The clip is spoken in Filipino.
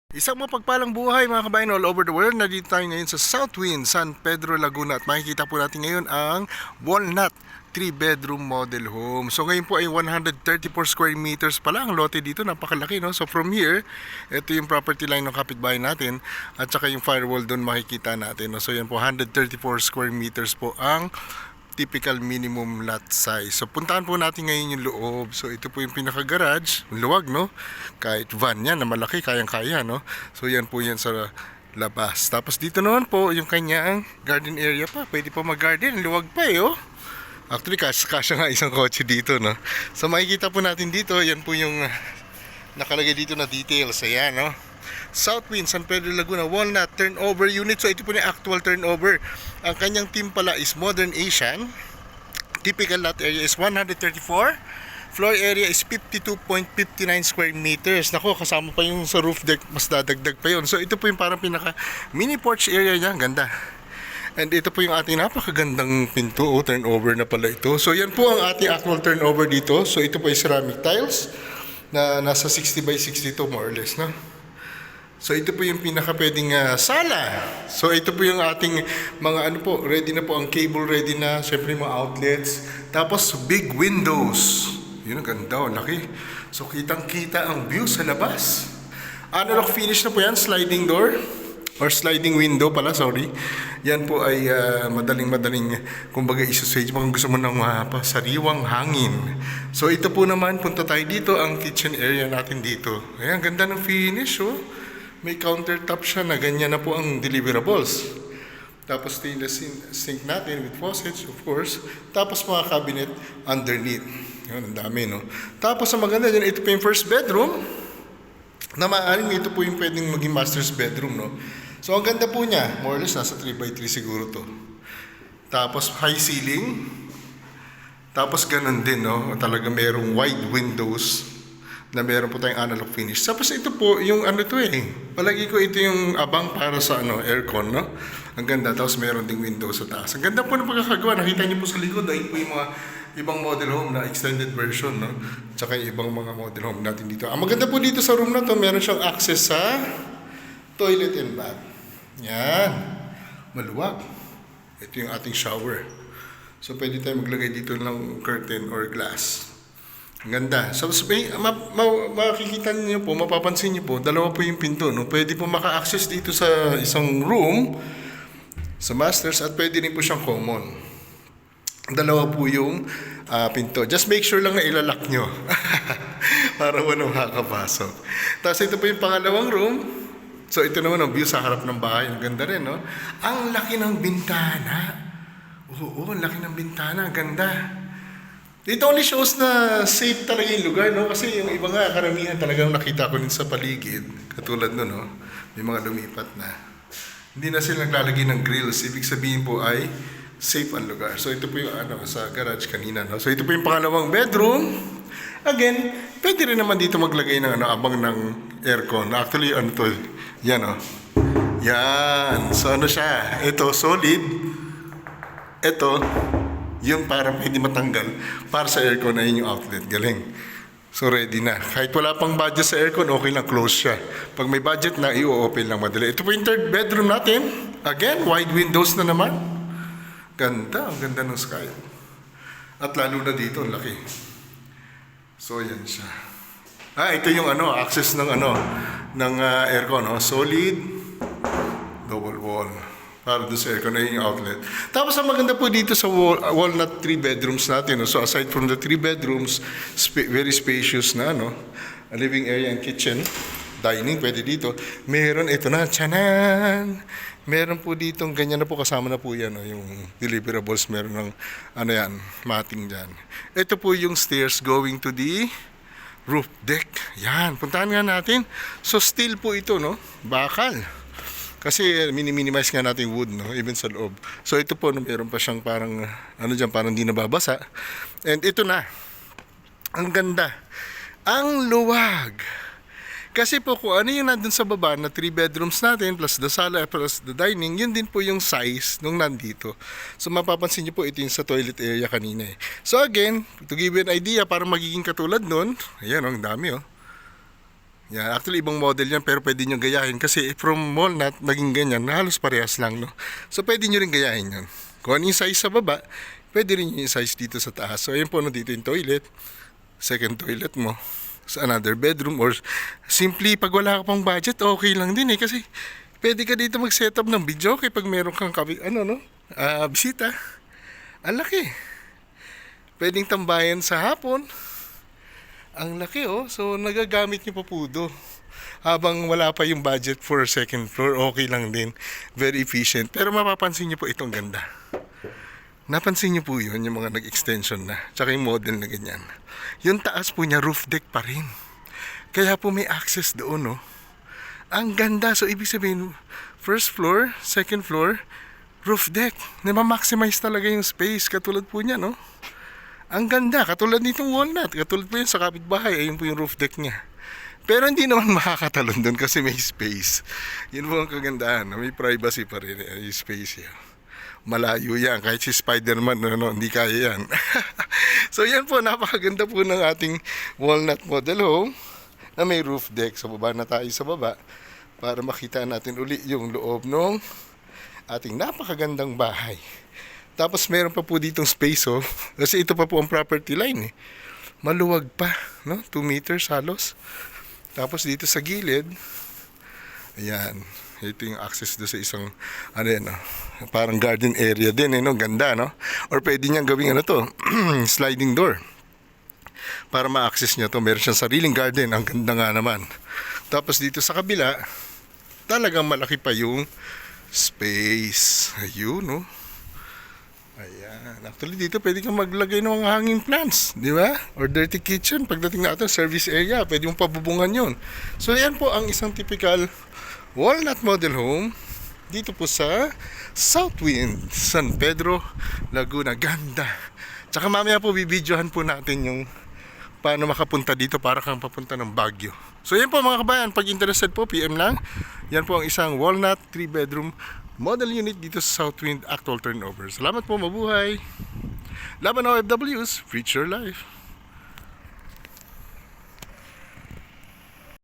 Isang mapagpalang buhay mga kabayan all over the world. Nandito tayo ngayon sa Southwind, San Pedro, Laguna. At makikita po natin ngayon ang Walnut 3-bedroom model home. So ngayon po ay 134 square meters pala ang lote dito. Napakalaki, no? So from here, ito yung property line ng kapitbahay natin. At saka yung firewall doon makikita natin, no? So yan po, 134 square meters po ang typical minimum lot size. So puntahan po natin ngayon yung loob. So ito po yung pinaka-garage. Luwag, no? Kahit van yan na malaki, kayang-kaya, no? So yan po yan sa labas. Tapos dito naman po yung kanyang garden area pa. Pwede po mag-garden. Luwag pa eh, oh. Actually, kasya nga isang kotse dito, no? So makikita po natin dito, yan po yung nakalagay dito na details. Ayan, no? Southwind, San Pedro, Laguna, Walnut turnover unit. So ito po yung actual turnover. Ang kanyang team pala is Modern Asian. Typical lot area is 134. Floor area is 52.59 square meters. Nako, kasama pa yung sa roof deck, mas dadagdag pa yun. So ito po yung parang pinaka mini porch area niya. Ganda. And ito po yung ating napakagandang pinto. Oh, turnover na pala ito. So yan po ang ating actual turnover dito. So ito po yung ceramic tiles na nasa 60 by 62 more or less, no? So ito po yung pinaka pwedeng sala. So ito po yung ating mga ano po, ready na po ang cable, ready na. Siyempre mga outlets. Tapos big windows. Yun ang ganda, oh, laki. So kitang kita ang view sa labas. Analog finish na po yan, sliding door. Or sliding window pala, sorry. Yan po ay madaling kumbaga isusage mo kung gusto mo ng sariwang hangin. So ito po naman, punta tayo dito, ang kitchen area natin dito. Ayan, ganda ng finish, oh. May countertop siya na ganyan na po ang deliverables. Tapos stainless sink natin with faucets, of course. Tapos mga cabinet underneath. Yun, ang dami, no? Tapos ang maganda dyan, ito po yung first bedroom. Na maaaring ito po yung pwedeng maging master's bedroom, no? So ang ganda po niya, more or less nasa 3x3 siguro to. Tapos high ceiling. Tapos ganun din, no? Talaga merong wide windows na meron po tayong analog finish. Tapos ito po, yung ano to eh. Palagi ko ito yung abang para sa aircon, no? Ang ganda. Tapos meron ding window sa taas. Ang ganda po ng pagkakagawa. Nakita niyo po sa likod, ay po yung mga ibang model home na extended version, no? Tsaka yung ibang mga model home natin dito. Ang maganda po dito sa room na to, meron siyang access sa toilet and bath. Yan. Maluwag. Ito yung ating shower. So pwede tayo maglagay dito ng curtain or glass. Ang ganda. So, makikita niyo po, mapapansin niyo po, dalawa po yung pinto, no? Pwede po maka-access dito sa isang room, sa masters, at pwede rin po siyang common. Dalawa po yung pinto. Just make sure lang na ilalak nyo. Para walang makakapasok. Tapos ito po yung pangalawang room. So, ito naman ang view sa harap ng bahay. Ang ganda rin, no? Ang laki ng bintana. Oo, ang laki ng bintana. Ang ganda. It only shows na safe talaga yung lugar, no? Kasi yung iba nga, karamihan talagang nakita ko din sa paligid. Katulad nun, no? May mga lumipat na. Hindi na sila naglalagay ng grills. Ibig sabihin po ay safe ang lugar. So ito po yung sa garage kanina, no? So ito po yung pangalawang bedroom. Again, pwede rin naman dito maglagay ng abang ng aircon. Actually, ano to? Yan, no? Yan. So ano siya? Ito, solid. Ito, yung parang hindi matanggal para sa aircon na yun yung outlet. Galing. So ready na. Kahit wala pang budget sa aircon, okay lang, close siya. Pag may budget na, i-open lang madali. Ito po yung third bedroom natin. Again, wide windows na naman. Ganda. Ang ganda ng sky. At lalo na dito, ang laki. So yan siya. Ito yung access ng ng aircon, no? Solid double wall. Para doon sa aircon na yung outlet. Tapos ang maganda po dito sa Walnut 3 bedrooms natin. No? So aside from the 3 bedrooms, very spacious na, no? A living area and kitchen. Dining, pwede dito. Meron, ito na, tiyanan! Meron po dito, ganyan na po, kasama na po yan, no? Yung deliverables, meron ng, mating dyan. Ito po yung stairs going to the roof deck. Yan, puntahan nga natin. So steel po ito, no? Bakal. Kasi minimize nga natin wood, no? Even sa loob. So ito po, no, meron pa siyang parang, parang di nababasa. And ito na. Ang ganda. Ang luwag. Kasi po kung ano yung nandun sa baba na 3 bedrooms natin, plus the sala, plus the dining, yun din po yung size nung nandito. So mapapansin niyo po, ito yung sa toilet area kanina eh. So again, to give you an idea, para magiging katulad nun, ayan, ang dami, oh. Yan, actually ibang model yan pero pwede nyo gayahin kasi from walnut naging ganyan, halos parehas lang, no? So pwede nyo rin gayahin yan. Kung ano yung size sa baba, pwede rin yung size dito sa taas. So ayun po, no, dito yung toilet, second toilet mo sa another bedroom, or simply pag wala ka pang budget, okay lang din eh, kasi pwede ka dito mag-setup ng video kapag meron kang bisita. Ang laki. Pwedeng tambayan sa hapon. Ang laki, oh. So, nagagamit niyo pa po do. Habang wala pa yung budget for second floor, okay lang din. Very efficient. Pero mapapansin niyo po itong ganda. Napansin niyo po yun, yung mga nag-extension na. Tsaka yung model na ganyan. Yung taas po niya, roof deck pa rin. Kaya po may access doon, oh. Ang ganda. So, ibig sabihin, first floor, second floor, roof deck. Na-maximize talaga yung space. Katulad po niya, no? Ang ganda, katulad nitong walnut, katulad po yun sa kapitbahay, ayun po yung roof deck niya. Pero hindi naman makakatalon doon kasi may space. Yun po ang kagandahan, may privacy pa rin, yung space yan. Malayo yan, kahit si Spider-Man, hindi kaya yan. So yan po, napakaganda po ng ating walnut model home na may roof deck. So baba na tayo sa baba para makita natin uli yung loob ng ating napakagandang bahay. Tapos meron pa po ditong space, oh. Kasi ito pa po ang property line, eh. Maluwag pa, no? 2 meters halos. Tapos dito sa gilid, ayan. Ito yung access do sa isang, parang garden area din, eh, no? Ganda, no? Or pwede niyang gawing sliding door. Para ma-access niya to. Meron siyang sariling garden. Ang ganda nga naman. Tapos dito sa kabila, talagang malaki pa yung space. Ayun, no? Ayan. Actually, dito pwede kang maglagay ng mga hanging plants, di ba? Or dirty kitchen. Pagdating natin, service area, pwede mong pabubungan yun. So, yan po ang isang typical walnut model home dito po sa Southwind, San Pedro, Laguna. Ganda. Tsaka mamaya po, bibidyohan po natin yung paano makapunta dito para kang papunta ng Baguio. So, yan po mga kabayan. Pag interested po, PM lang. Yan po ang isang walnut 3-bedroom model unit dito sa Southwind, actual turnover. Salamat po, mabuhay. Laban OFWs, Preach Your Life.